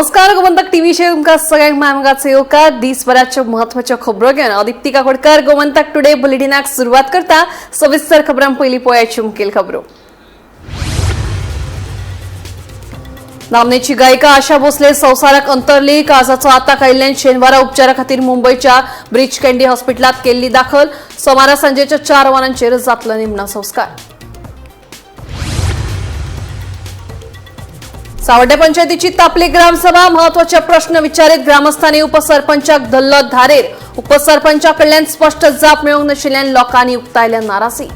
नमस्कार गोमंतक टीव्हीचे तुमकां सगळ्यांक मानगाचे येवकार दिसभराच्यो म्हत्वाच्यो खबरो घेवन अदिप्ती काकोडकर गोमंतक टुडे बुलेटिनाक सुरवात करता। सविस्तर खबरां पयलीं पळोवया मुखेल खबरो। नामनेची गायिका आशा भोसले संवसाराक अंतरली। काळजाचो आताक आयिल्ल्यान शेनवारा उपचारा खातीर मुंबयच्या ब्रीच कँडी हॉस्पिटलांत केल्ली दाखल। सोमारा सांजेच्या 4 वरांचेर जातलो निमणो संस्कार। सावड्डे पंचायतीची तापली ग्रामसभा। महत्वाचे प्रश्न विचारीत ग्रामस्थांनी उपसरपंचाक धरलो धारेर। उपसरपंचाकडल्यान स्पष्ट जाप मेळूंक नाशिल्ल्यान लोकांनी उक्तायल्या नाराजी।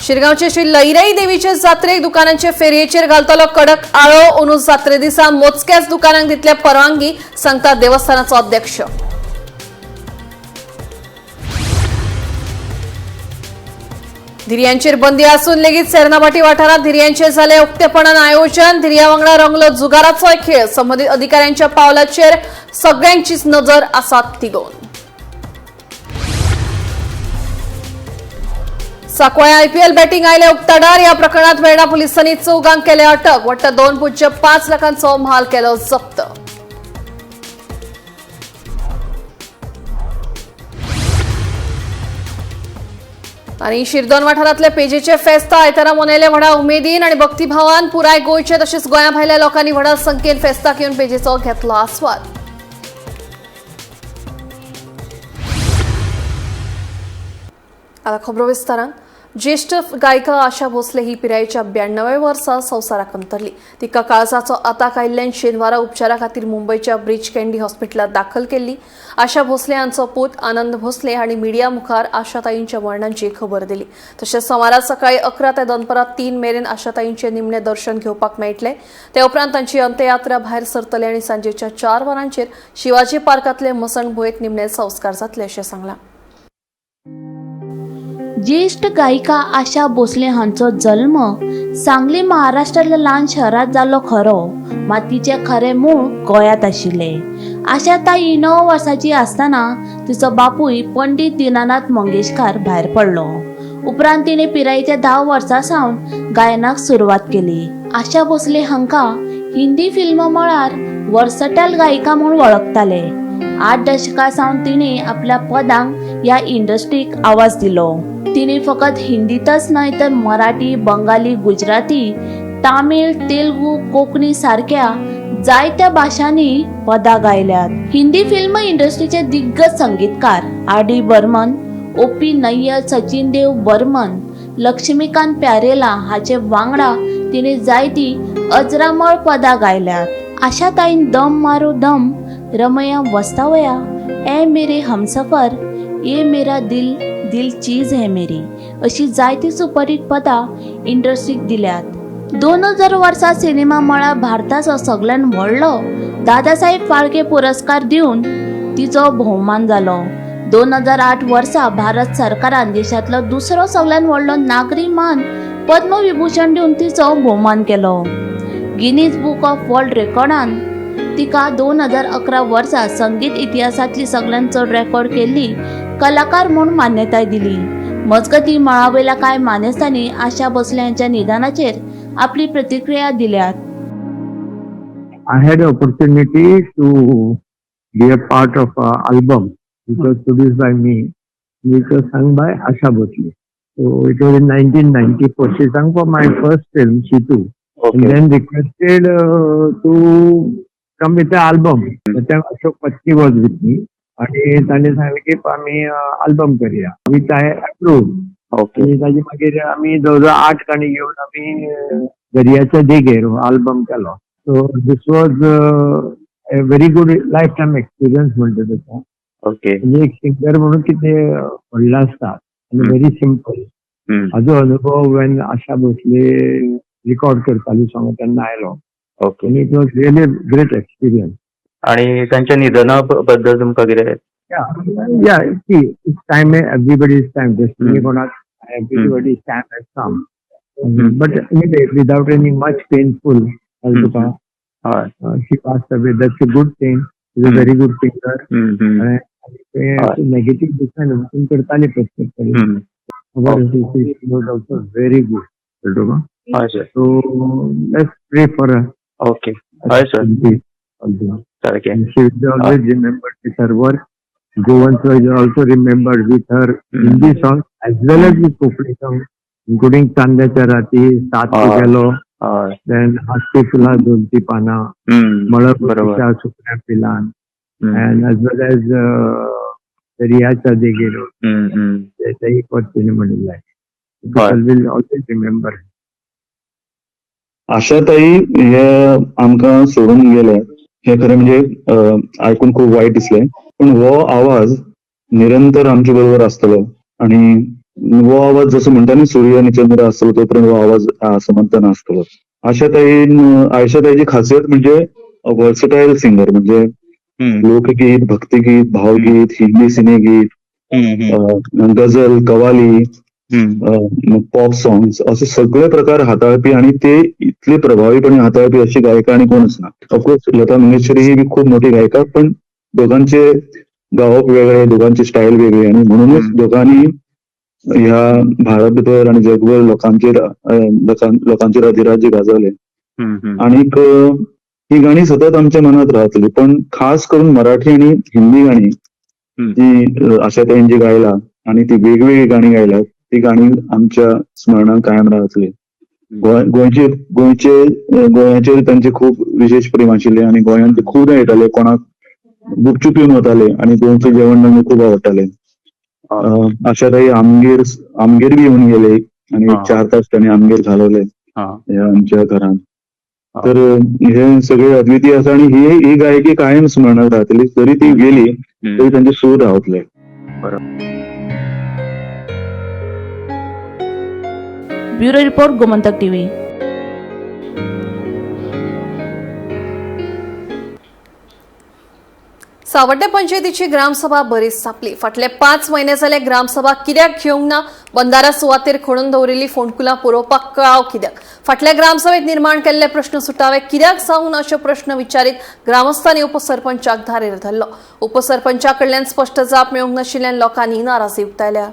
शिरगांवचे श्री लईराई देवीचे जात्रेक दुकानांचे फेरयेचेर घालतलो कडक आळो। अंदू जात्रे दिसा मोजक्याच दुकानांक दितले परवानगी, सांगता देवस्थानाचो अध्यक्ष। धिरयांचेर बंदी आसून लेगीत सेर्नाभाटी वाठारात धिरयांचेर जाले उक्तेपणान आयोजन। धिरयां वांगडा रंगलो जुगाराचो खेळ। संबंधीत अधिकाऱ्यांच्या पावलाचेर सगळ्यांचीच नजर आसा तिगोवन। सांकवाळे आयपीएल बॅटिंग आयले उक्ताडार। ह्या प्रकरणात वेर्णा पुलिसांनी 4 केले अटक। वट्ट 2.5 लाखांचो म्हाल केलो जप्त। आणि शिरदोन वाठारांतले पेजेचे फेस्त आयतारा मनयले व्हडा उमेदीन आणि भक्तिभावान। पुराय गोंयचे तशेंच गोंया भायल्या लोकांनी व्हडा संख्येन फेस्ताक येवन पेजेचो घेतलो आस्वाद। आता खबरो विस्तारान। ज्येष्ठ गायिका आशा भोसले ही पिरायेच्या 92व्या वर्सा संवसाराक अंतरली। तिका काळजाचो आताक आयिल्ल्यान शेनवारा उपचारा खातीर मुंबयच्या ब्रीच कँडी हॉस्पिटलांत दाखल केल्ली। आशा भोसले हांचो पूत आनंद भोसले हांणी मिडिया मुखार आशाताईंच्या मरणाची खबर दिली। तशेंच सोमारा सकाळी 11 ते दनपारां 3 मेरेन आशाताईंचे निमणे दर्शन घेवपाक मेळटले। ते उपरांत तांची अंत्ययात्रा भायर सरतले आणि सांजेच्या 4 वरांचेर शिवाजी पार्कांतले मसणभुंयेंत निमणे संस्कार जातले अशें सांगलां। ज्येष्ठ गायिका आशा भोसले हांचो जल्म सांगली महाराष्ट्रातल्या ल्हान शहरात जालो खरो, मात तिचे खरे मूळ गोंयांत आशिल्ले। आशा ताई 9 वर्साची आसतना तिचो बापूय पंडित दीनानाथ मंगेशकार भायर पडलो। उपरांत तिने पिरायेच्या 10 वर्सां सावन गायनाक सुरवात केली। आशा भोसले हांकां हिंदी फिल्म मळार वर्सटायल गायिका म्हूण वळखताले। 8 दशकां सावन तिने आपल्या पदांक ह्या इंडस्ट्रीक आवाज दिलो। तिने फकत हिंदीतच न्हय तर मराठी, बंगाली, गुजराती, तामिळ, तेलुगू, कोंकणी सारख्या जायत्या भाषांनी पदां गायल्यात। हिंदी फिल्म इंडस्ट्रीचे दिग्गज संगीतकार आर.डी. बर्मन, ओ.पी. नय्यर, सचिन देव बर्मन, लक्ष्मीकांत प्यारेला हाचे वांगडा तिने जायती अजरामळ पदां गायल्यात। आशा ताईन दम मारो दम, रमया वस्तावया, ए मेरे हमसफर, ये मेरा दिल दिल चीज है मेरी अशी जायती सुपरहिट पदां इंडस्ट्रीक दिल्यात। 2000 वर्सा सिनेमा मळार भारताचो सगळ्यान व्हडलो दादासाहेब फाळके पुरस्कार दिवन तिचो भोवमान जालो। 2008 वर्सा भारत सरकारान देशांतलो दुसरो सगळ्यान व्हडलो नागरी मान पद्मविभूषण दिवन तिचो भोवमान केलो। गिनीज बुक ऑफ वर्ल्ड रेकॉर्डान तिका 2011 वर्सा संगीत इतिहासातली सगळ्यान चड रेकॉर्ड केल्ली कलाकार म्हणून मान्यताय दिली। मजगती मळावयल्या कांय मानेस्तांनी आशा भोसले यांच्या निधनाचेर आपली प्रतिक्रिया दिल्यात। I had an opportunity to be a part of an album which was produced by me, which was sung by Asha Bhosle. So it was in 1994. She sang for my first film, Shitu, and then requested to come with the album. That time Ashok Patni was with me. आणि ताणें सांगलें की आमी album करूया, which I approved. आणि ताजे मागीर आमी जवळ 8 गाणी घेवन आमी दर्याच्या देगेर अल्बम केलो। So this was a very good life time experience म्हणटा ताका। म्हणजे एक सिंगर म्हणून कितें व्हडलें आसता आनी व्हेरी सिंपल। हाजो अनुभव वेन आशा भोसले रिकॉर्ड करताली सॉंग तेन्ना आयलो। आनी it was really great experience. आणि त्यांच्या निधनाबद्दल तुमका कितें? Yeah, see, it's time, everybody's time. Destiny everybody's time has come. But anyway, without any much painful, she passed away. That's a good thing. She's a very good singer. Negative करताली प्रत्येक कडेन. She was also very good. कळतो का? हय sir. So let's pray for her. Okay. हय sir. Also. सारकें. And she will always remembered with her work. Govans was also remembered with her Hindi songs as well as with Kokli songs, including Chandaच्या राती, सात गेलो, हय. then हस्ती फुला दोनची पाना, बरोबर. मळपतीच्या सुकण्या पिलान, and as well as दर्याच्या देगेरो, त्याचाही पत्तीने म्हणलेलं आहे. People will always remember. आशाताई हे आमकां सोडून गेले हे खरें म्हणजे आयकून खूप वायट दिसलें, पण हो आवाज निरंतर आमचे बरोबर आसतलो आणि हो आवाज जसो म्हणटा न्ही सूर्य आनी चंद्र आसतलो तोपर्यंत हो आवाज आसमंत नासतलो. आशाताईची खासियत म्हणजे वर्सटाईल सिंगर, म्हणजे लोकगीत, भक्तिगीत, भावगीत, हिंदी सिनेगीत, गझल, कवाली, पॉप सॉंग्स असे सगळे प्रकार हाताळपी आणि ते इतले प्रभावीपणे हाताळपी अशी गायिका आणि कोणच ना. ऑफकोर्स लता मंगेशकर ही बी खूप मोठी गायिका, पण दोघांचे गावप वेगळे, दोघांची स्टाईल वेगळी आणि म्हणूनच दोघांनी ह्या भारतभर आणि जगभर लोकांचेर अधिराज्य गाजवले. आणि ही गाणी सतत आमच्या मनात राहतली, पण खास करून मराठी आणि हिंदी गाणी जी आशाताईन जी गायला आणि ती वेगवेगळी गाणी गायल्यात ती गाणी आमच्या स्मरणात कायम राहतली. गोंयाचेर तांचे खूप विशेष प्रेम आशिल्ले आणि गोंयांत ते खूब येताले, कोणाक गुपचूप येवन वताले आणि गोंयचें जेवण तांकां खूब आवडटालें. आशाताई आमगेर बी येवन गेले आणि 4 तास त्यांनी आमगेर घालवले आमच्या घरान. तर हे सगळे अद्वितीय आसा आणि ही गायकी कायम स्मरणात राहतली. जरी ती गेली तरी त्यांचे सूर रावतले. Bureau report, Gomantak TV. Savadde पंचायतीची ग्रामसभा बरीच तापली. फाटले 5 म्हयने जाले ग्रामसभा कित्याक घेवंक ना? बंधारा सुवातेर खणून दवरिल्ली फोंडकुलां पुरोवपाक कळाव कित्याक? फाटल्या ग्रामसभेत निर्माण केल्ले प्रश्न सुटावे कित्याक जावून अशे प्रश्न विचारीत ग्रामस्थांनी उपसरपंचाक धारेर धरलो. उपसरपंचा कडल्यान स्पश्ट जाप मेळूंक नाशिल्ल्यान लोकांनी नाराजी उक्तायल्या.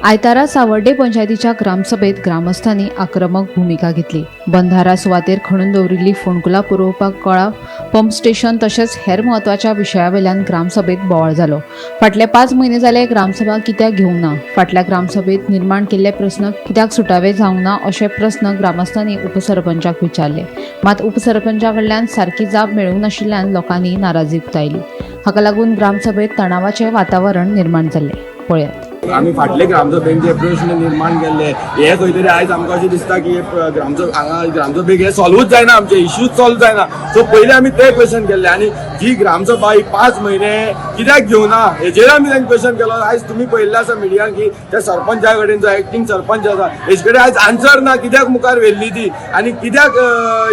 आयतारा सावर्डे पंचायतीच्या ग्रामसभेत ग्रामस्थांनी आक्रमक भूमिका घेतली. बंधारा सुवातेर खणून दवरिल्ली फोंडकुलां पुरोवपाक कळाव, पंप स्टेशन तशेंच हेर म्हत्वाच्या विशयावेल्यान ग्रामसभेत बोवाळ जालो. फाटले 5 म्हयने जाले ग्रामसभा कित्याक घेवंक ना? फाटल्या ग्रामसभेत निर्माण केल्ले प्रस्न कित्याक सुटावे जावंक ना अशे प्रस्न ग्रामस्थांनी उपसरपंचाक विचारले. मात उपसरपंचा कडल्यान सारकी जाप मेळूंक नाशिल्ल्यान लोकांनी नाराजी उक्तायली. हाका लागून ग्रामसभेत तणावाचें वातावरण निर्माण जाल्लें. पळयात. आमी फाटले ग्रामसभेन जे प्रश्न निर्माण केल्ले हे खंय तरी आयज आमकां अशें दिसता की ग्रामसभेक हे सॉल्वूच जायना, आमचे इश्यूज सॉल्व जायना. सो पयलीं आमी ते क्वेश्चन केल्ले आनी जी ग्रामसभा ही 5 म्हयने कित्याक घेवना हेचेर आमी तांकां क्वेश्चन केलो. आयज तुमी पळयल्लें आसा मिडियान की त्या सरपंचा कडेन जो एक्टींग सरपंच आसा हेचे कडेन आयज आन्सर ना कित्याक मुखार व्हेल्ली ती आनी कित्याक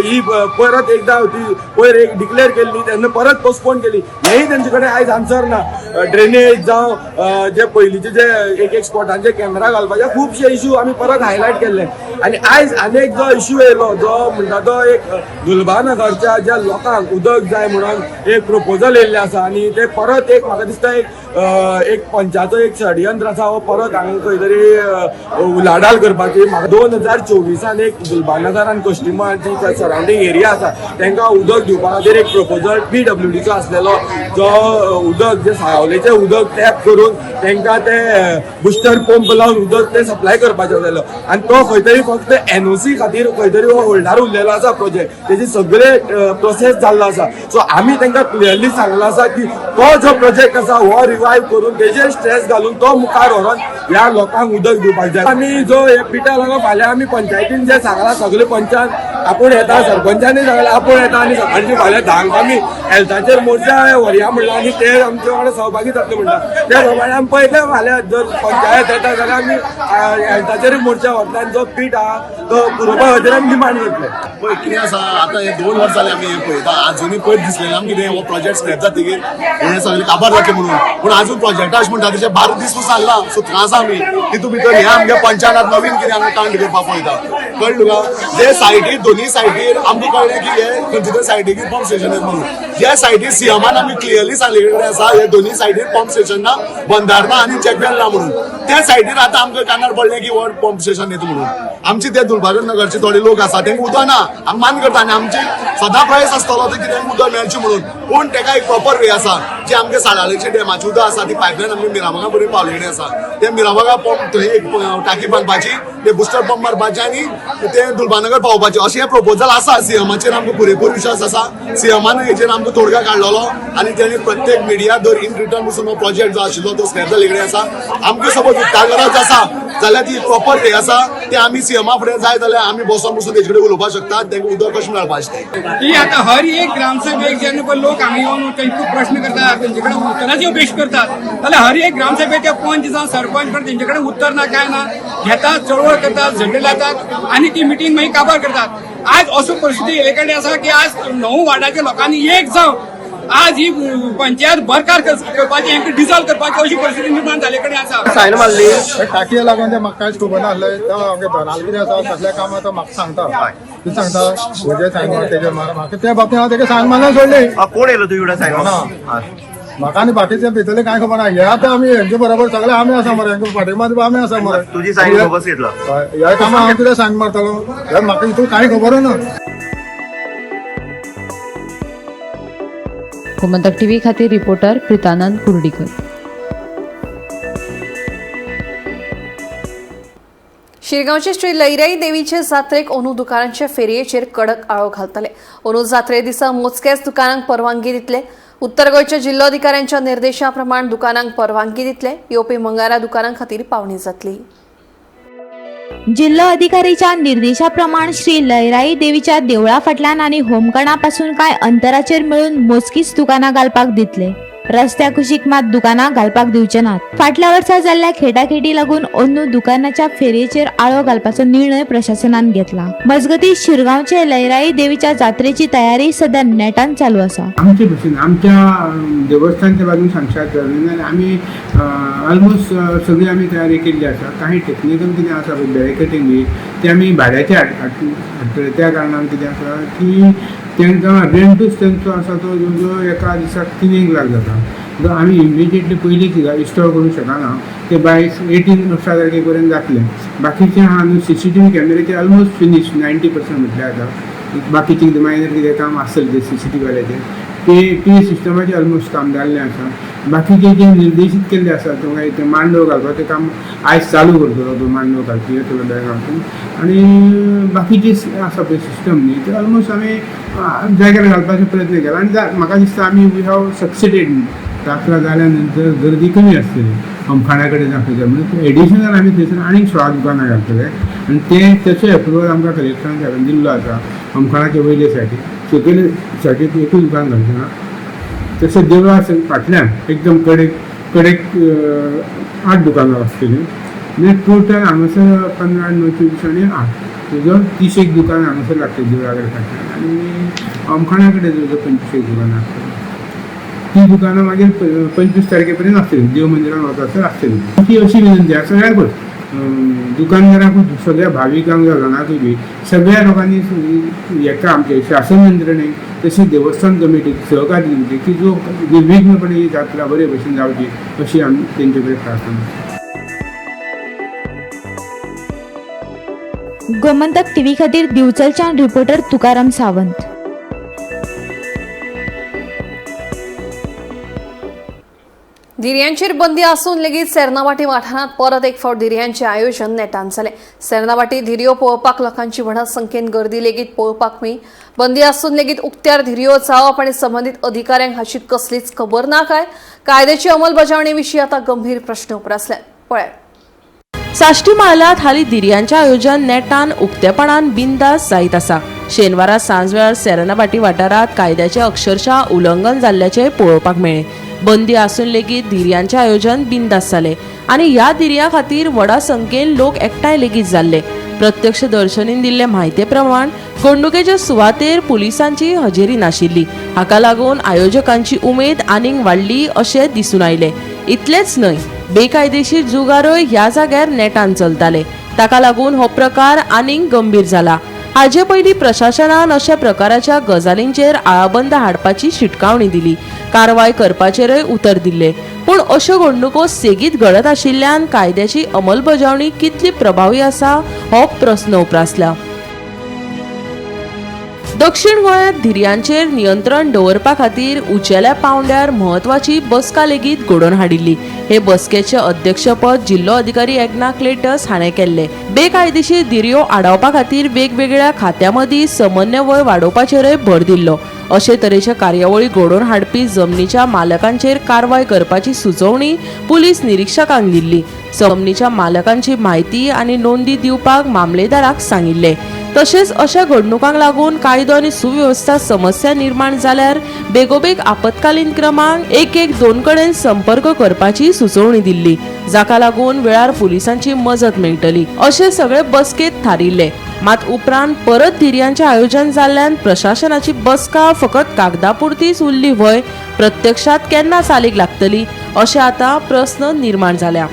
ही परत एकदां ती पयर एक डिक्लेअर केल्ली तेन्ना परत पोस्टपोन केली हेय तेंचे कडेन आयज आन्सर ना. ड्रेनेज जावं जे पयलींचे जे एक स्पॉटांचे कॅमेरा घालपाचे खुबशे इश्यू आमी परत हायलायट केल्ले. आनी आयज आनीक जो इश्यू येयलो जो म्हणटा तो एक दुलबानगरच्या ज्या लोकांक उदक जाय म्हणून एक प्रपोजल येयल्लें आसा आनी ते परत एक म्हाका दिसता एक पंचाचो एक षडयंत्र आसा हो परत हांगा खंय तरी उलाढाल करपाची. म्हाका 2024 एक दुलबानगर आनी कस्टमर जी सरावंडींग एरिया आसा तांकां उदक दिवपा खातीर एक प्रपोजल PWDचो आसलेलो जो उदक जे सावलेचें उदक टॅप करून तांकां ते बुस्टर पंप लावन उदक ते सप्लाय करपाचो जालो आनी तो खंय तरी फक्त NOC खातीर खंय तरी हो होल्डार उरलेलो आसा प्रोजेक्ट. तेजी सगळे प्रोसेस जाल्लो आसा. सो आमी तांकां क्लियरली सांगला आसा की तो जो प्रोजेक्ट आसा हो रिवायव करून तेजेर स्ट्रेस घालून तो मुखार व्हरोन ह्या लोकांक उदक दिवपाक जाय. आमी जो हे पिठा लागो फाल्यां आमी पंचायतीन जे सांगला सगळे पंचान आपूण येता, सरपंचांनी सांगला आपूण येता आनी सकाळची फाल्यां 10 आमी हेल्थाचेर मोर्चा व्हरया म्हणला आनी ते आमचे वांगडा सहभागी जातले म्हणटा. त्या प्रमाणे आमी पळयता फाल्यां जर पंचायत येता जाल्यार आमी हेल्थाचेर मोर्चा व्हरता आनी जो पीठ आहा तो पुरोवपा खातीर आमी डिमांड करतले. पळय कितें आसा आतां हे 2 वर्स जाले आमी हे पळयता. आजुनी पयर दिसलें आमकां कितें हो प्रोजेक्ट स्क्रॅप जातकीर हे सगळे काबार जातले म्हणून, पूण आजून प्रोजेक्टा अशें म्हणटा तशें 12 दीस जाल्ला सो आसा आमी तितून भितर हे आमच्या पंचायतात नवीन कितें आमी कांड करपाक पळयता कळ्ळें तुका जे सायटीर दोनी सायटीर आमकां कळ्ळें की हे खंयच्या सायटीक पंप स्टेशन आहेत म्हणून ज्या सायटीर सीएमान आमी क्लियरली सांगले आसा हे दोनी सायटीर पंप स्टेशन ना बंधार ना आनी चॅकवेल ना म्हणून त्या सायटीर आतां आमकां कानार पडलें की व्हड पंप स्टेशन येता म्हणून आमचे ते दुलबागर नगरचे थोडे लोक आसा तेंका उदक ना आमी मान करता आनी आमची सदां प्रयस आसतलो की तेंका उदक मेळचें म्हणून पूण तेका एक प्रॉपर वे आसा जे आमगे साळावलेचे डॅमाचे उदक आसा ती पायपलायन आमगे मिरामागा पर्यंत पावलेली आसा ते मिरामागा पंप थंय एक टाकी बांदपाची ते बुस्टर पंप मारपाचे आनी ते दुलबानगर पावपाचे अशें हे प्रपोजल आसा सीएमाचेर आमकां पुरेपूर विश्वास आसा सीएमान हेचेर आमकां तोडगा काडलेलो आनी तेणी प्रत्येक मिडिया दर इन रिटर्न पसून हो प्रोजेक्ट जो आशिल्लो तो स्क्रॅप लिगडे आसा आमकां सपोज उदकागरज आसा जाल्यार ती प्रॉपर वे आसा ते आमी सीएमा फुडें जाय जाल्यार आमी बसून तेजे कडेन उलोवपाक शकतात तेंका उदक कशें मेळपाचें की आता हर एक ग्रामसभेक जेन्ना पळय लोक हांगा येवन तेंचे प्रश्न करतात तेंचे कडेन उत्तराची अपेक्षा करतात जाल्यार हर एक ग्रामसभेचे पंच जावं सरपंच पण तेंचे कडेन उत्तर ना काय ना घेतात चळवळ करतात झंडे लायतात आनी ती मिटींग मागीर काबार करतात आज असो परिस्थिती हे कडेन आसा की आज 9 वार्डाच्या लोकांनी एक जावन आज ही पंचायत बरकार करपाची हांकां डिसॉल्व करपाची अशी परिस्थिती निर्माण जाले कडेन आसा सायन मारली टाकये लागून ते म्हाका कांयच खबर नासलें तो आमगे दोनाल कितें आसा कसल्या कामां तो म्हाका सांगता ती सांगता म्हजे सायन मार तेजे मार म्हाका त्या बाबतींत हांव तेका सायन मारना सोडली कोण येयलो तूं एवढा सायन म्हाका आनी बाकीचे भितरले कांय खबर ना हे आतां आमी हेंचे बरोबर सगळे आमी आसा मरे हेंका फाटीमात आमी आसा मरे तुजी सायन वापस घेतला ह्या कामां हांव कितें सायन मारतलो हे म्हाका हितून कांय खबर ना गोमंतक टीव्ही खातीर रिपोर्टर प्रितानंद कुर्डीकर. शिरगांवचे श्री लयराई देवीचे जात्रेक अंदू दुकानांच्या फेरयेचेर कडक आळो घालतले. अंदू जात्रे दिसा मोजक्याच दुकानांक परवानगी दितले. उत्तर गोंयच्या जिल्लोधिकाऱ्यांच्या निर्देशा प्रमाण दुकानांक परवानगी दितले. येवपी मंगळारा दुकानां खातीर पावणी जातली. जिल्हा अधिकारीच्या निर्देशाप्रमाण श्री लयराई देवीच्या देवळा फाटल्यान आणि होमकणापासून काय अंतराचेर मिळून मोजकीच दुकानां घालपाक दितले. रस्त्या कुशीक मात दुकानां घालपाक दिवचे नात. फाटल्या वर्सा जाल्ल्या खेटाखेटी लागून अंदू दुकानाच्या फेरयेचेर आळो घालपाचो निर्णय प्रशासनान घेतला. मजगती शिरगांवचे लयराई देवीच्या जात्रेची तयारी सध्या नेटान चालू आसा. आमचे भशेन आमच्या देवस्थानच्या बाजून सांगशात आमी ऑलमोस्ट सगळी आमी तयारी केल्ली आसा. काही टेक्निकल कितें आसा बॅरिकेटींग बी ते आमी भाड्याचे हाडटले. त्या कारणान कितें आसा की तांकां रेंटूच तेंचो आसा तो जो एका दिसाक 3 लाख जाता. आमी इमिडिएटली पयलीं इन्स्टॉल करूंक शकना. ते बाय 18 तारखेपर्यंत जातले. बाकीचे आहा न्हू CCTV कॅमेराचे ऑलमोस्ट फिनिश 90% म्हटल्यार आतां. बाकीचे कितें मायनर कितें काम आसतलें ते CCTV वाल्याचें ते सिस्टमाचें ऑलमोस्ट काम जाल्लें आसा. बाकीचे जे निर्देशीत केल्ले आसा ते मांडव घालपाचें काम आयज चालू करतलो तो मांडव घालपी येतलो बेळगांवसून. आनी बाकीचे आसा पळय सिस्टम न्ही ते ऑलमोस्ट आमी जाग्यार घालपाचो प्रयत्न केला. आनी म्हाका दिसता आमी वी हॅव सक्सेडेड. जात्रा जाल्या नंतर गर्दी कमी आसतली होमखाण्या कडेन दाखयता म्हणजे एडिशनल आमी थंयसर आनीक 16 दुकानां घालतले. आनी ते तेचो एप्रुवल आमकां कलेक्टरान हाडून दिल्लो आसा होमखाणाच्या वयले सायडीक. सकयल सायडीक एकूच दुकान घालचें ना. तशें देवळा फाटल्यान एकदम कडेक 8 दुकानां आसतलीं. म्हणजे टोटल हांगासर 15, 9, 24 आनी 8 तुजो 30 दुकान हांगासर लागतली देवळा कडेन फाटल्यान. आनी होमखाण्या कडेन तुजो 25 दुकानां आसतलीं. ती दुकानां मागीर 25 तारखेपर्यंत आसतलीं. देव मंदिरान वतासर आसतलीं. ती अशी विनंती आसा सगळ्यांकूच दुकानदारांकूच सगळ्या भाविकांक जाणांकूय बी सगळ्या लोकांनी हेका आमचे शासन यंत्रणेक तशेंच देवस्थान कमिटीक सहकार्य दिवचें की जो निर्विघ्नपणे ही जात्रा बरे भशेन जावची अशी आमी तेंचे कडेन प्रार्थना. गोमंतक टीव्ही खातीर दिवचलच्यान रिपोर्टर तुकाराम सावंत. धिरयांचेर बंदी आसून लेगीत सेर्नावाटी वाठारांत परत एक फावट धिरयांचे आयोजन नेटान जालें. सेर्नावाटी धिरयो पळोवपाक लोकांची व्हडा संख्येन गर्दी लेगीत पळोवपाक मेळ्ळी. बंदी आसून लेगीत उक्त्यार धिरयो जावप आनी संबंदीत अधिकाऱ्यांक हाची कसलीच खबर ना काय कायद्याची अंमलबजावणी विशीं आतां गंभीर प्रश्न उपरासल्यात. पळयात. साश्टी माळ्यांत हालीं धिरयांचें आयोजन नेटान उक्तेपणान बिनदास जायत आसा. शेनवारा सांजवेळार सेर्नावाटी वाठारांत कायद्याचें अक्षरशः उल्लंघन जाल्ल्याचें पळोवपाक मेळ्ळें. बंदी आसून लेगीत धिरयांचें आयोजन बिनदास जालें आनी ह्या धिरयां खातीर व्हडा संख्येन लोक एकठांय लेगीत जाल्ले. प्रत्यक्षदर्शनीन दिल्ले म्हायते प्रमाण घडणुकेच्या सुवातेर पुलिसांची हजेरी नाशिल्ली. हाका लागून आयोजकांची उमेद आनीक वाडली अशें दिसून आयलें. इतलेच न्हय, बेकायदेशीर जुगारय ह्या जाग्यार नेटान चलताले. ताका लागून हो प्रकार आनीक गंभीर जाला. हाचे पयलीं प्रशासनान अशा प्रकाराच्या गजालींचेर आळाबंद हाडपाची शिटकावणी दिली, कारवाय करपाचेरय उतर दिल्ले. पूण अश्यो घडणुको सेगीत घडत आशिल्ल्यान कायद्याची अंमलबजावणी कितली प्रभावी आसा हो प्रस्न उप्रासला. दक्षिण गोंयांत धिरयांचेर नियंत्रण दवरपा खातीर उंचेल्या पांवड्यार म्हत्वाची बसका लेगीत घडोवन हाडिल्ली. हे बसकेचे अध्यक्षपद जिल्लो अधिकारी एग्ना क्लेटस हाणें केल्ले. बेकायदेशीर धिरयो आडावपा खातीर वेगवेगळ्या खात्यां मदीं समन्वय वाडोवपाचेरय भर दिल्लो. अशे तरेच्या कार्यावळी घडोवन हाडपी जमनीच्या मालकांचेर कारवाय करपाची सुचोवणी पुलीस निरीक्षकांक दिल्ली. जमनीच्या मालकांची म्हायती आनी नोंदी दिवपाक मामलेदाराक सांगिल्ले. तशेंच अशा घडणुकांक लागून कायदो आनी सुवेवस्था समस्या निर्माण जाल्यार बेगोबेग आपतकालीन क्रमांक 112 कडेन संपर्क करपाची सुचोवणी दिल्ली, जाका लागून वेळार पुलिसांची मजत मेळटली. अशें सगळे बसकेत थारिल्ले. मात उपरांत परत धिरयांचें आयोजन जाल्ल्यान प्रशासनाची बसका फकत कागदापुरतीच उरली व्हय, प्रत्यक्षात केन्ना चालीक लागतली अशें आतां प्रस्न निर्माण जाल्या.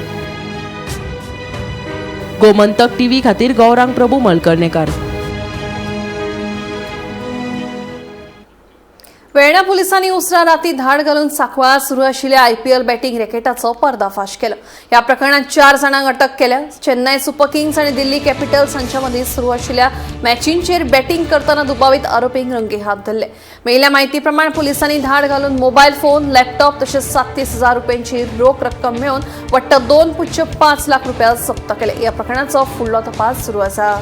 गोमंतक टीव्ही खातीर गौरांग प्रभू मलकर्णेकार. वेर्णा पुलिसांनी उसरा राती धाड घालून सांकवाळात सुरू आशिल्ल्या IPL बॅटिंग रॅकेटाचो पर्दाफाश केलो. ह्या प्रकरणात 4 जाणांक अटक केल्या. चेन्नई सुपर किंग्स आणि दिल्ली कॅपिटल्स हांच्या मदीं सुरू आशिल्ल्या मॅचींचेर बॅटिंग करतना दुबावीत आरोपींक रंगे हात धरले. मेळिल्ल्या म्हायती प्रमाण पुलिसांनी धाड घालून मोबायल फोन, लॅपटॉप तशेंच 37,000 रुपयांची रोख रक्कम मेळोवन वट्ट 2.5 लाख रुपया जप्त केले. ह्या प्रकरणाचो फुडलो तपास सुरू आसा.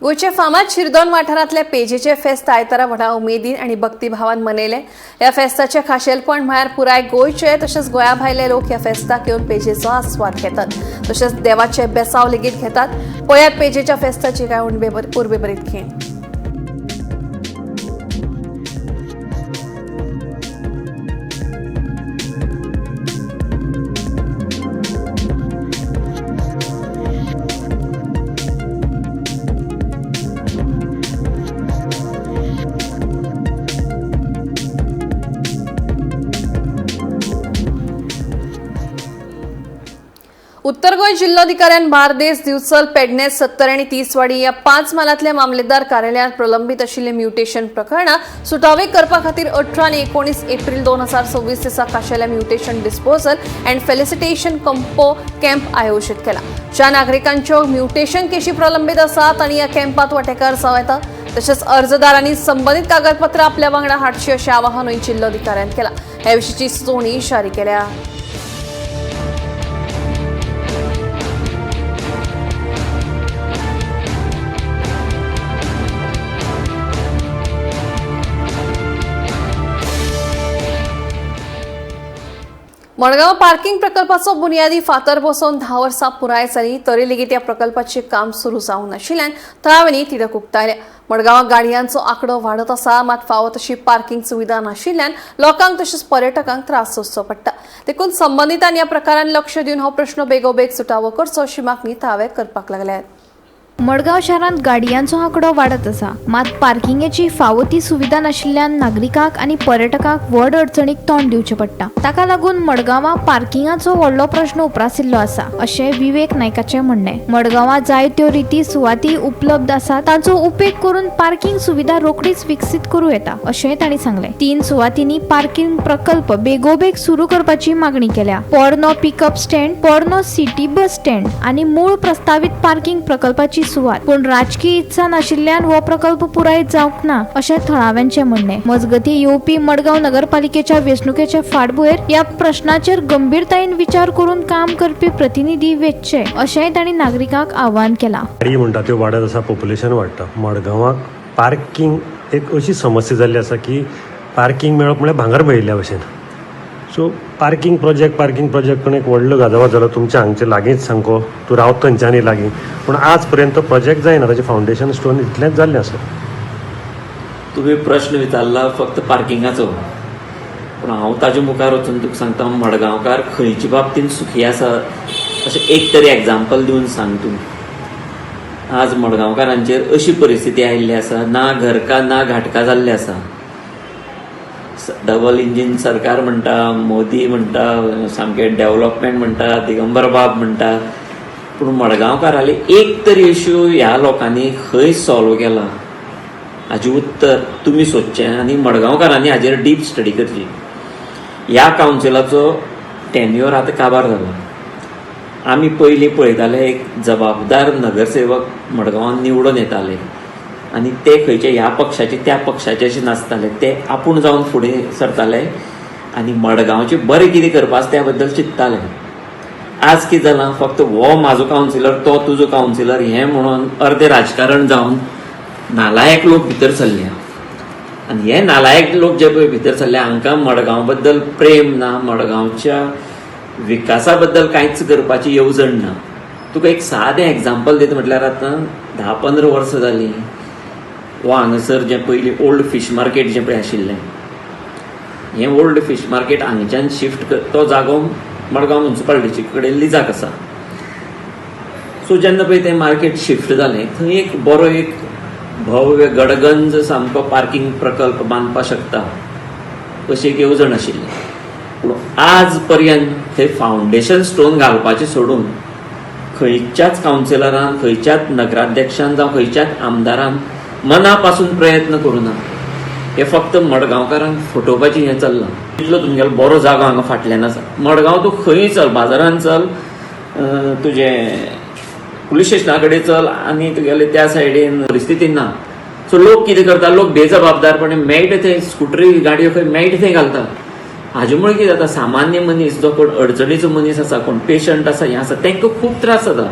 गोंयचे फामाद शिरदोन वाठारांतले पेजेचे फेस्त आयतारा व्हडा उमेदीन आनी भक्तिभावान मनयले. ह्या फेस्ताचे खाशेलपण म्हळ्यार पुराय गोंयचे तशेंच गोंया भायले लोक ह्या फेस्ताक येवन पेजेचो आस्वाद घेतात, तशेंच देवाचे बेसाव लेगीत घेतात. पळयात पेजेच्या फेस्ताची कांय उर्बेभरीत खीण. उत्तर गोंय जिल्लोधिकाऱ्यान बार्देस, दिवचल, पेडणें, 70 आनी 30 वाडी ह्या 5 मालांतल्या मामलेदार कार्यालयांत प्रलंबीत आशिल्ले म्युटेशन प्रकरणां सुटावे करपा खातीर 18 आनी 19 एप्रील 2026 दिसा खाशेल्या mutation disposal and felicitation camp आयोजीत केला. ज्या नागरिकांच्यो म्युटेशन केशी प्रलंबीत आसात आनी ह्या कॅम्पात वांटेकार जावं येता तशेंच अर्जदारांनी संबंदीत कागदपत्रां आपल्या वांगडा हाडची अशें आवाहनूय जिल्लोधिकाऱ्यान केलां. ह्या विशींची सुचोवणी जारी केल्या. मडगांव पार्किंग प्रकल्पाचो बुनियादी फातर बसोवन 10 वर्सां पुराय जाली तरी लेगीत ह्या प्रकल्पाचें काम सुरू जावंक नाशिल्ल्यान थळाव्यांनी तिडक उक्तायल्या. मडगांवां गाडयांचो आंकडो वाडत आसा, मात फावो तशी पार्किंग सुविधा नाशिल्ल्यान लोकांक तशेंच पर्यटकांक त्रास सोंसचो पडटा. देखून संबंधितांनी ह्या प्रकारान लक्ष दिवन हो प्रश्न बेगोबेग सुटावो करचो अशी मागणी थळावे करपाक लागल्यात. मडगांव शहरांत गाडयांचो आंकडो वाडत आसा, मात पार्किंगेची फावो ती सुविधा नाशिल्ल्यान नागरिकांक आनी पर्यटकांक व्हड अडचणीक तोंड दिवचें पडटा. ताका लागून मडगांवां पार्किंगाचो व्हडलो प्रश्न उप्रासिल्लो आसा अशें विवेक नायकाचें म्हणणें. मडगांवां जायत्यो रिती सुवाती उपलब्ध आसात, तांचो उपेग करून पार्किंग सुविधा रोखडीच विकसीत करूं येता अशेंय तांणी सांगलें. 3 सुवातींनी पार्किंग प्रकल्प बेगोबेग सुरू करपाची मागणी केल्या. पोरनो पिकअप स्टँड, पोरनो सिटी बस स्टँड आनी मूळ प्रस्तावित पार्किंग प्रकल्पाची सुवात, पूण राजकीय इत्सा नाशिल्ल्यान हो प्रकल्प पुराय जावंक ना अशें थळाव्यांचें म्हणणें. मजगतीं येवपी मडगांव नगरपालिकेच्या वेंचणुकेच्या फाटभुंयेर ह्या प्रश्नाचेर गंभीरतायेन विचार करून काम करपी प्रतिनिधी वेंचचे अशेंय तांणी नागरिकांक आवाहन केलां. गाडी म्हणटा त्यो वाडत आसा, पॉप्युलेशन वाडटा. मडगांवाक पार्किंग एक अशी समस्या जाल्ली आसा की पार्किंग मेळप म्हळ्यार भांगर मेळिल्ल्या भशेन. सो पार्किंग प्रोजेक्ट पण एक व्हडलो गाजवाज जालो तुमच्या हांगचे लागींच सामको, तूं रावत थंयच्यानी लागीं, पूण आज पर्यंत प्रोजेक्ट जायना. ताचें फावंडेशन स्टोन इतलेंच जाल्लें आसा. तुवें प्रश्न विचारला फक्त पार्किंगाचो, पूण हांव ताजे मुखार वचून तुका सांगता मडगांवकार खंयच्या बाबतींत सुखी आसा अशें एक तरी एग्जाम्पल दिवन सांग तूं. आज मडगांवकारांचेर अशी परिस्थिती आयिल्ली आसा, ना घरका ना घाटका जाल्ले आसा. डबल इंजीन सरकार म्हणटा, मोदी म्हणटा, सामकें डेव्हलपमेंट म्हणटा, दिगंबर बाब म्हणटा, पूण मडगांवकाराले एक तरी इश्यू ह्या लोकांनी खंय सॉल्व केला हाजें उत्तर तुमी सोदचें आनी मडगांवकारांनी हाजेर डीप स्टडी करची. ह्या कावन्सिलाचो टेन्युअर आतां काबार जाला. आमी पयलीं पळयताले एक जबाबदार नगरसेवक मडगांवांत निवडून येताले आनी ते खंयचे ह्या पक्षाचे त्या पक्षाचे अशें नासताले, ते आपूण जावन फुडें सरताले आनी मडगांवचें बरें कितें करपा आसा त्या बद्दल चिंतताले. आज कितें जालां, फक्त हो म्हाजो कावन्सिलर तो तुजो कावन्सिलर हें म्हणून अर्धें राजकारण जावन नालायक लोक भितर सरल्या. आनी हे नालायक लोक जे पळय भितर सरल्या हांकां मडगांव बद्दल प्रेम ना, मडगांवच्या विकासा बद्दल कांयच करपाची येवजण ना. तुका एक सादें एग्जाम्पल दिता म्हटल्यार आतां 10-15 वर्सां जालीं हो हांगासर जें पयलीं ओल्ड फीश मार्केट जें पळय आशिल्लें, हें ओल्ड फीश मार्केट हांगच्यान शिफ्ट तो जागो मडगांव म्युन्सिपालिटीचे कडेन लिजाक आसा. सो जेन्ना पळय तें मार्केट शिफ्ट जालें थंय एक बरो एक भव्य गडगंज सामको पार्किंग प्रकल्प बांदपाक शकता अशी एक येवजण आशिल्ली. पूण आज पर्यंत थंय फावंडेशन स्टोन घालपाचें सोडून खंयच्याच कावन्सिलरान, खंयच्याच नगराध्यक्षान जावं खंयच्याच आमदारान मना पासून प्रयत्न करूना. हे फक्त मडगांवकारांक फटोवपाचें हें चल्लां. इतलो तुमगेलो बरो जागो हांगा फाटल्यान आसा. मडगांव तूं खंय चल, बाजारांत चल, तुजें पुलीस स्टेशना कडेन चल आनी तुगेले त्या सायडीन परिस्थिती ना. सो लोक कितें करता, लोक बेजबाबदारपणे मेळटा थंय स्कुटरी गाडयो खंय मेळटा थंय घालता. हाजे मुळे कितें जाता, सामान्य मनीस जो कोण अडचणीचो मनीस आसा, कोण पेशंट आसा, हें आसा, तांकां खूब त्रास जाता.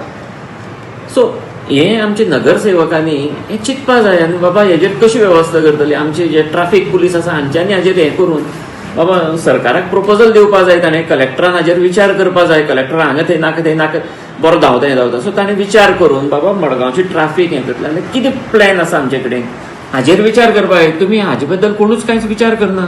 सो हें आमचे नगरसेवकांनी हें चिंतपा जाय आनी बाबा हेजेर कशी वेवस्था करतली. आमचे जे ट्राफीक पुलीस आसा हांच्यांनी हाजेर हें करून बाबा सरकाराक प्रपोजल दिवपा जाय. ताणें कलेक्टरान हाजेर विचार करपा जाय. कलेक्टर हांगा थंय नाका बरो धांवता हें धांवता. सो ताणें विचार करून बाबा मडगांवची ट्राफीक हें करतलें आनी कितें प्लॅन आसा आमचे कडेन हाजेर विचार करपा जाय. तुमी हाजे बद्दल कोणूच कांयच विचार करना.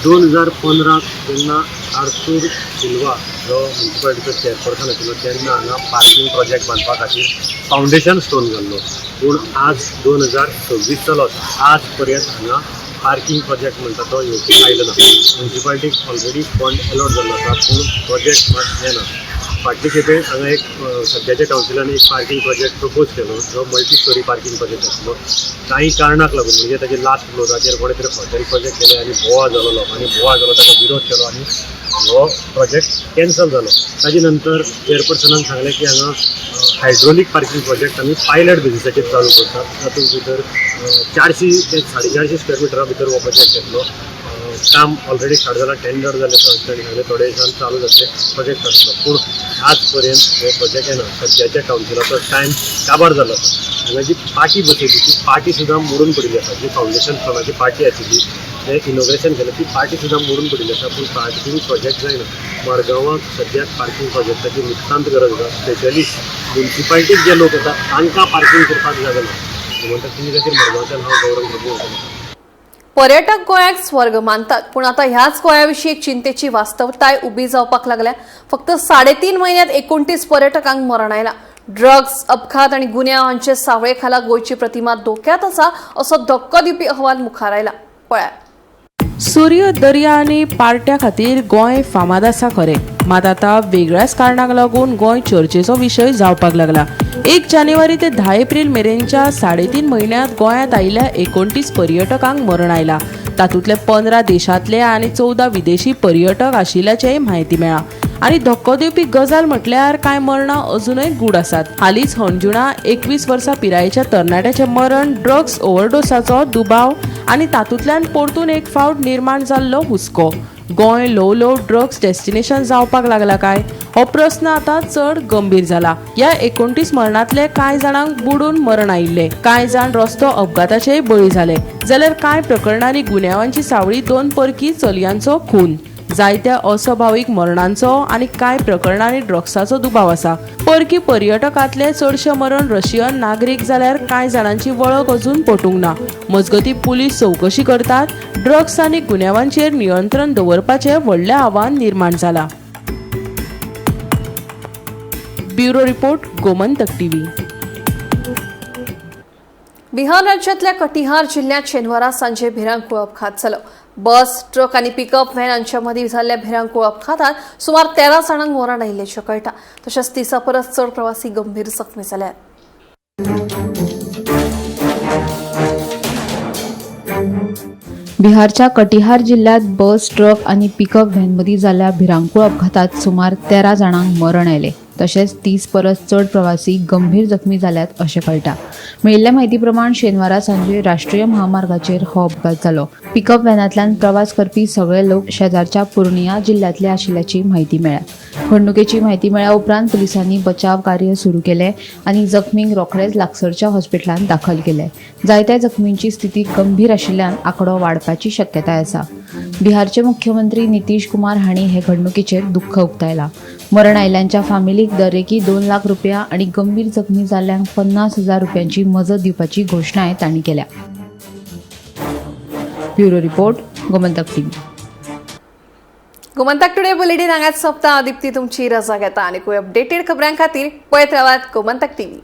2015 जेन्ना आर्थूर सिल्वा जो म्युन्सिपालिटीचो चेअरपर्सन आशिल्लो तेन्ना हांगा पार्किंग प्रोजेक्ट बांदपा खातीर फावंडेशन स्टोन घाल्लो. पूण आज 2026 चलो, आज पर्यंत हांगा पार्किंग प्रोजेक्ट म्हणटा तो येवपी आयलो ना. म्युन्सिपालिटीक ऑलरेडी फंड अलॉट जाल्लो आसा पूण प्रोजेक्ट मात येना. फाटले खेपे हांगा एक सद्याच्या कावन्सिलान एक पार्किंग प्रोजेक्ट प्रपोज केलो जो मल्टी स्टोरी पार्किंग प्रोजेक्ट आसलो. काही कारणाक लागून म्हणजे ताचे लास्ट फ्लोराचेर कोणे तरी हॉटेल प्रोजेक्ट केले आनी बोवाळ जालो, लोकांनी बोवाळ जालो, ताका विरोध केलो आनी हो प्रोजेक्ट कॅन्सल जालो. ताजे नंतर चेअरपर्सनान सांगलें की हांगा हायड्रोलीक पार्किंग प्रोजेक्ट आमी पायलट बेजिसाचेर चालू करतात. तातूंत भितर 400 ते 450 स्क्वेअर मिटरा भितर हो प्रोजेक्ट येतलो. काम ऑलरेडी स्टार्ट जालां, टेंडर जालें, सांगलें थोडे दिसान चालू जातले प्रोजेक्ट आसलो. पूण आज पर्यंत हो प्रोजेक्ट येना. सद्याच्या कावन्सिलाचो टायम काबार जालो आसा. हांगा जी पाटी बसयली ती पाटी सुद्दां मोडून पडिल्ली आसा. जी फावंडेशन स्टोनाची पाटी आशिल्ली तें इनॉग्रेशन केलें ती पाटी सुद्दां मोडून पडिल्ली आसा. पूण पार्किंग प्रोजेक्ट जायना. मडगांवाक सद्याक पार्किंग प्रोजेक्टाची नितांत गरज आसा. स्पेशली म्युन्सिपालिटीक जे लोक येतात तांकां पार्किंग करपाक जाय ना. म्हणटा तुमी खातीर मडगांवच्यान हांव गौरव प्रभू वयतां. पर्यटक गोंयाक स्वर्ग मानतात पूण आता ह्याच गोंयाविशीं एक चिंतेची वास्तवताय उबी जावपाक लागल्या. फक्त 3.5 महिन्यात 29 पर्यटकांक मरण आयलां. ड्रग्स, अपघात आनी गुन्यांव हांचे सावळे खाला गोंयची प्रतिमा धोक्यात आसा असो धक्को दिवपी अहवाल मुखार आयला. पळयात. सूर्य, दर्या आनी पार्ट्या खातीर गोंय फामाद आसा खरें, मात आतां वेगळ्याच कारणाक लागून गोंय चर्चेचो विशय जावपाक लागला. 1 जानेवारी ते 10 एप्रिल मेरेनच्या 3.5 महिन्यांत गोंयांत आयिल्ल्या 29 पर्यटकांक मरण आयला. तातूंतले 15 देशांतले आनी 14 विदेशी पर्यटक आशिल्ल्याचेय म्हायती मेळ्ळा. आनी धक्को दिवपी गजाल म्हटल्यार कांय मरणां अजूनय गूढ आसात. हालींच होंजुणा 21 वर्सां पिरायेच्या तरणाट्याचें मरण ड्रग्स ओव्हरडोसाचो दुबाव आनी तातूंतल्यान परतून एक फावट निर्माण जाल्लो हुस्को. गोंय ल्हव ड्रग्स डेस्टिनेशन जावपाक लागला काय? हो प्रस्न आतां चड गंभीर जाला. ह्या 29 मरणांतले कांय जाणांक बुडून मरण आयिल्ले, कांय जाण रस्तो अपघाताचेय बळी जाले, जाल्यार कांय प्रकरणांनी गुन्यांवांची सावळी 2 परकी चलयांचो खून, जायत्या अस्वाभावीक मरणांचो आनी कांय प्रकरणांनी ड्रग्साचो दुबाव आसा. परकी पर्यटकांतले चडशे मरण रशियन नागरीक जाल्यार कांय जाणांची वळख अजून पटूंक ना. मजगतीं पुलीस चवकशी करतात. ड्रग्स आनी गुन्यांवांचेर नियंत्रण दवरपाचें व्हडलें आव्हान निर्माण जालां. Bureau report Gomantak TV. Bihar राज्यातल्या कटिहार जिल्ह्यात शेनवारा सांजे भिरांकूळ अपघात झालो. बस, ट्रक आणि पिकअप व्हॅन यांच्यामध्ये झालेल्या भिरांकूळ अपघातात सुमार 13 जाणांक मरण आयिल्ल्याचे कळटा. तशेंच 30 परस चड प्रवासी गंभीर जखमी जाल्यात. बिहारच्या कटिहार जिल्ह्यात बस, ट्रक आणि पिकअप व्हॅनमध्ये झालेल्या भिरांकूळ अपघातात सुमार 13 जाणांक मरण आयले. तशेंच 30 परस चड प्रवासी गंभीर जखमी जाल्यात अशें कळटा. मेळिल्ल्या म्हायती प्रमाण शेनवारा सांजे राष्ट्रीय महामार्गाचेर हो अपघात जालो. पिकअप व्हॅनांतल्यान प्रवास करपी सगळे लोक शेजारच्या पूर्णिया जिल्ह्यातले आशिल्ल्याची म्हायती मेळ्ळ्या. घडणुकेची म्हायती मेळ्ळ्या उपरांत पुलिसांनी बचाव कार्य सुरू केले आणि जखमींक रोखडेच लागसरच्या हॉस्पिटलांत दाखल केले. जायत्या जखमींची स्थिती गंभीर आशिल्ल्यान आंकडो वाडपाची शक्यताय आसा. बिहारचे मुख्यमंत्री नितीश कुमार हांणी हे घडणुकेचेर दुख्ख उक्तायला. मरण आयल्ल्यांच्या फामिलीक दरेकी 2 लाख रुपया आणि गंभीर जखमी जाल्ल्यांक 50,000 रुपयांची मजत दिवपाची घोषणाय तांणी केल्या. Bureau report Gomantak TV. Gomantak today bulletin हांगाच सोंपता. दिप्ती तुमची रजा घेता. आनी अपडेटेड खबरां खातीर पळयत रावात गोमंतक टीव्ही.